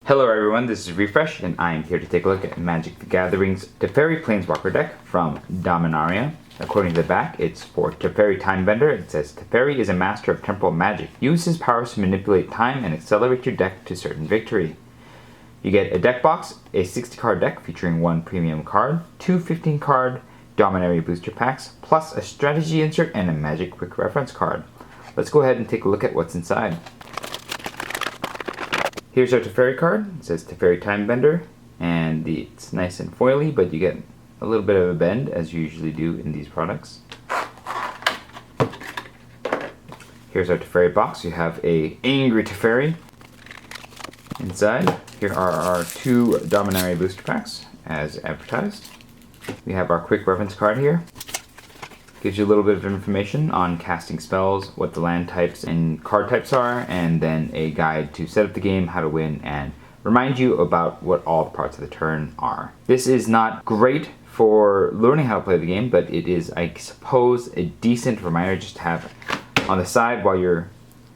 Hello everyone, this is Refresh, and I am here to take a look at Magic the Gathering's Teferi Planeswalker deck from Dominaria. According to the back, it's for Teferi Timebender. It says, Teferi is a master of temporal magic. Use his powers to manipulate time and accelerate your deck to certain victory. You get a deck box, a 60-card deck featuring one premium card, two 15-card Dominaria booster packs, plus a strategy insert and a Magic quick reference card. Let's go ahead and take a look at what's inside. Here's our Teferi card. It says Teferi Timebender, and it's nice and foily, but you get a little bit of a bend, as you usually do in these products. Here's our Teferi box. You have a angry Teferi inside. Here are our two Dominaria booster packs, as advertised. We have our quick reference card here. Gives you a little bit of information on casting spells, what the land types and card types are, and then a guide to set up the game, how to win, and remind you about what all the parts of the turn are. This is not great for learning how to play the game, but it is, I suppose, a decent reminder just to have on the side while you're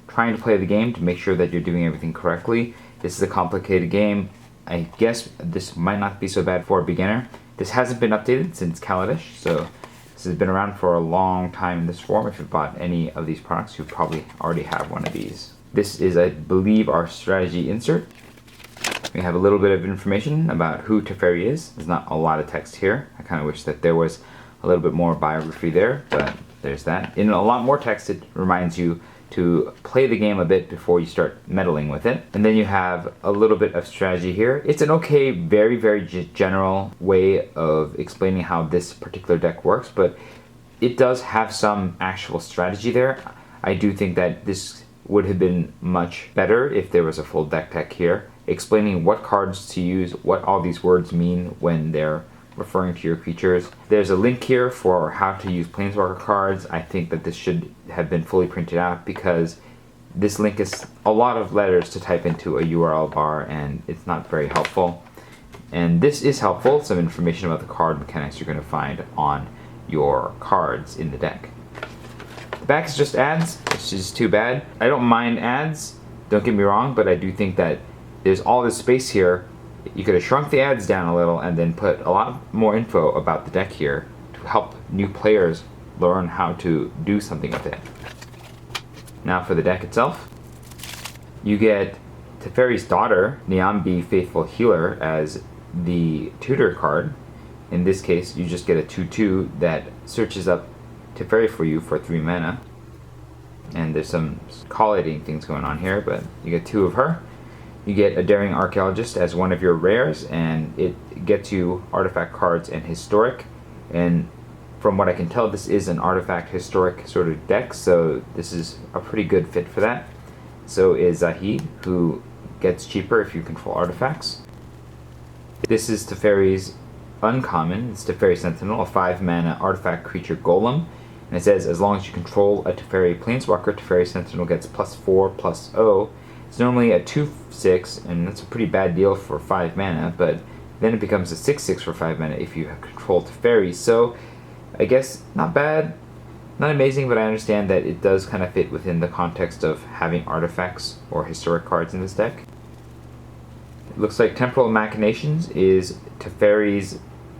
trying to play the game to make sure that you're doing everything correctly. This is a complicated game. I guess this might not be so bad for a beginner. This hasn't been updated since Kaladesh, so this has been around for a long time in this form. If you've bought any of these products, you probably already have one of these. This is, I believe, our strategy insert. We have a little bit of information about who Teferi is. There's not a lot of text here. I kind of wish that there was a little bit more biography there, but there's that. In a lot more text, it reminds you to play the game a bit before you start meddling with it. And then you have a little bit of strategy here. It's an okay, very, very general way of explaining how this particular deck works, but it does have some actual strategy there. I do think that this would have been much better if there was a full deck here, explaining what cards to use, what all these words mean when they're referring to your creatures. There's a link here for how to use Planeswalker cards. I think that this should have been fully printed out because this link is a lot of letters to type into a URL bar and it's not very helpful. And this is helpful, some information about the card mechanics you're going to find on your cards in the deck. The back is just ads, which is too bad. I don't mind ads, don't get me wrong, but I do think that there's all this space here. You could have shrunk the ads down a little and then put a lot more info about the deck here to help new players learn how to do something with it. Now for the deck itself. You get Teferi's daughter, Niambi Faithful Healer, as the tutor card. In this case, you just get a 2/2 that searches up Teferi for you for 3 mana. And there's some collating things going on here, but you get 2 of her. You get a Daring Archaeologist as one of your rares, and it gets you artifact cards and historic. And from what I can tell, this is an artifact historic sort of deck, so this is a pretty good fit for that. So is Zahid, who gets cheaper if you control artifacts. This is Teferi's uncommon. It's Teferi Sentinel, a 5-mana artifact creature golem. And it says, as long as you control a Teferi Planeswalker, Teferi Sentinel gets +4/+0. It's normally a 2/6, and that's a pretty bad deal for 5 mana, but then it becomes a 6/6 for 5 mana if you have control Teferi. So I guess not bad, not amazing, but I understand that it does kind of fit within the context of having artifacts or historic cards in this deck. It looks like Temporal Machinations is Teferi's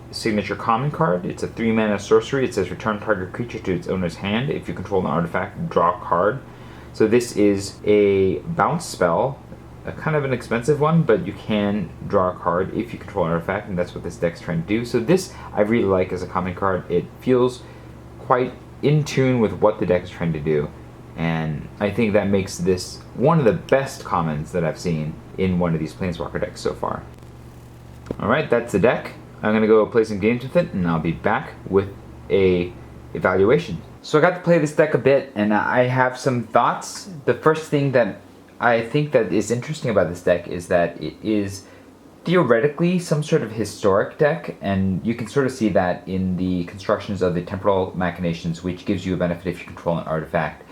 signature common card. It's a 3-mana sorcery. It says return target creature to its owner's hand. If you control an artifact, draw a card. So this is a bounce spell, a kind of an expensive one, but you can draw a card if you control an artifact, and that's what this deck's trying to do. So this I really like as a common card. It feels quite in tune with what the deck is trying to do, and I think that makes this one of the best commons that I've seen in one of these Planeswalker decks so far. Alright, that's the deck. I'm going to go play some games with it, and I'll be back with a evaluation. So I got to play this deck a bit, and I have some thoughts. The first thing that I think that is interesting about this deck is that it is theoretically some sort of historic deck, and you can sort of see that in the constructions of the Temporal Machinations, which gives you a benefit if you control an artifact,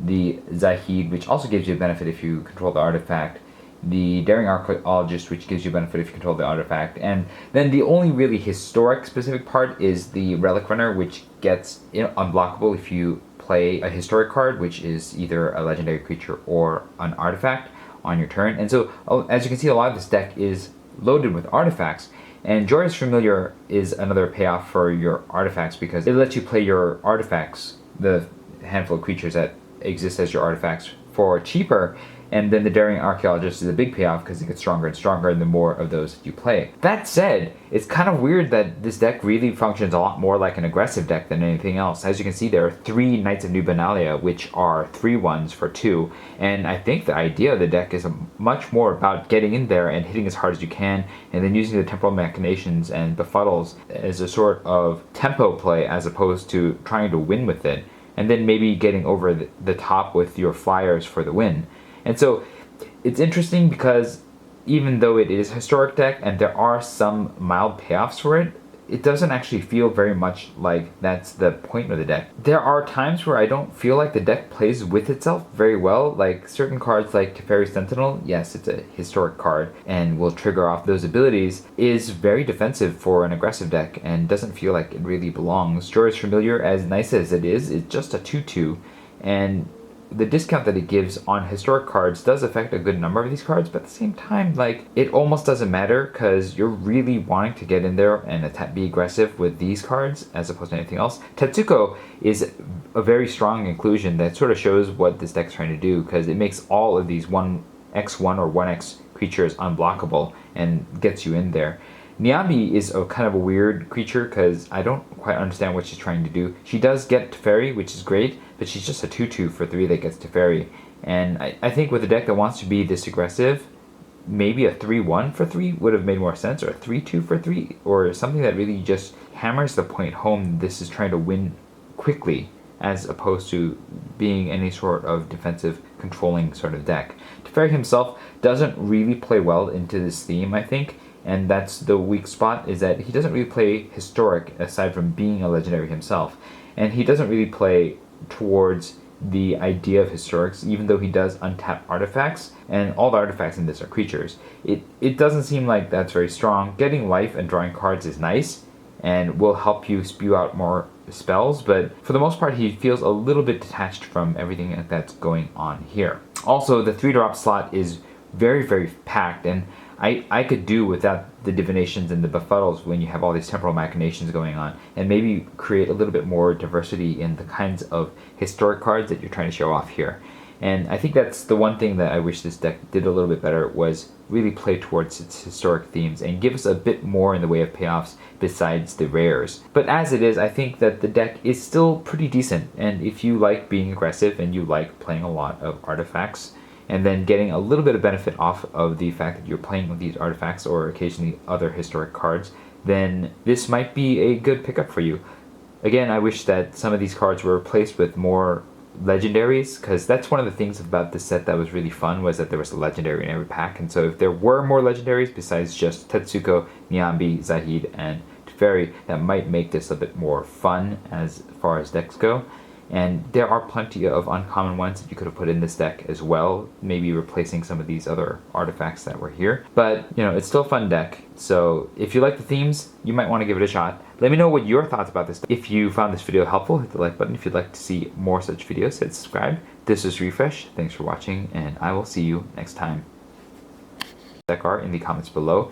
the Zahid, which also gives you a benefit if you control the artifact, the Daring Archaeologist, which gives you benefit if you control the artifact, and then the only really historic specific part is the Relic Runner, which gets unblockable if you play a historic card, which is either a legendary creature or an artifact. on your turn. And so, as you can see, a lot of this deck is loaded with artifacts. And Joyous Familiar is another payoff for your artifacts because it lets you play your artifacts, the handful of creatures that exist as your artifacts, for cheaper. And then the Daring Archaeologist is a big payoff because it gets stronger and stronger the more of those that you play. That said, it's kind of weird that this deck really functions a lot more like an aggressive deck than anything else. As you can see, there are 3 Knights of New Benalia, which are 3/1s for 2. And I think the idea of the deck is much more about getting in there and hitting as hard as you can, and then using the Temporal Machinations and Befuddles as a sort of tempo play as opposed to trying to win with it. And then maybe getting over the top with your flyers for the win. And so it's interesting because even though it is a historic deck and there are some mild payoffs for it, it doesn't actually feel very much like that's the point of the deck. There are times where I don't feel like the deck plays with itself very well, like certain cards like Teferi Sentinel, yes, it's a historic card and will trigger off those abilities, is very defensive for an aggressive deck and doesn't feel like it really belongs. Joyous Familiar, as nice as it is just a 2/2, and the discount that it gives on historic cards does affect a good number of these cards, but at the same time, like, it almost doesn't matter because you're really wanting to get in there and be aggressive with these cards as opposed to anything else. Tetsuko is a very strong inclusion that sort of shows what this deck's trying to do because it makes all of these 1x1 or 1x creatures unblockable and gets you in there. Nyambi is a kind of a weird creature because I don't quite understand what she's trying to do. She does get Teferi, which is great, but she's just a 2/2 for 3 that gets Teferi. And I think with a deck that wants to be this aggressive, maybe a 3/1 for 3 would have made more sense, or a 3/2 for 3, or something that really just hammers the point home this is trying to win quickly as opposed to being any sort of defensive controlling sort of deck. Teferi himself doesn't really play well into this theme, I think. And that's the weak spot, is that he doesn't really play historic aside from being a legendary himself. And he doesn't really play towards the idea of historics, even though he does untap artifacts, and all the artifacts in this are creatures. It doesn't seem like that's very strong. Getting life and drawing cards is nice, and will help you spew out more spells, but for the most part he feels a little bit detached from everything that's going on here. Also, the 3-drop slot is very, very packed, and I could do without the divinations and the befuddles when you have all these temporal machinations going on, and maybe create a little bit more diversity in the kinds of historic cards that you're trying to show off here. And I think that's the one thing that I wish this deck did a little bit better, was really play towards its historic themes and give us a bit more in the way of payoffs besides the rares. But as it is, I think that the deck is still pretty decent, and if you like being aggressive and you like playing a lot of artifacts, and then getting a little bit of benefit off of the fact that you're playing with these artifacts or occasionally other historic cards, then this might be a good pickup for you. Again, I wish that some of these cards were replaced with more legendaries, because that's one of the things about this set that was really fun, was that there was a legendary in every pack. And so if there were more legendaries besides just Tetsuko, Nyambi, Zahid, and Teferi, that might make this a bit more fun as far as decks go. And there are plenty of uncommon ones that you could have put in this deck as well, maybe replacing some of these other artifacts that were here. But, you know, it's still a fun deck, so if you like the themes, you might want to give it a shot. Let me know what your thoughts about this. If you found this video helpful, hit the like button. If you'd like to see more such videos, hit subscribe. This is Refresh. Thanks for watching, and I will see you next time. Deck art in the comments below.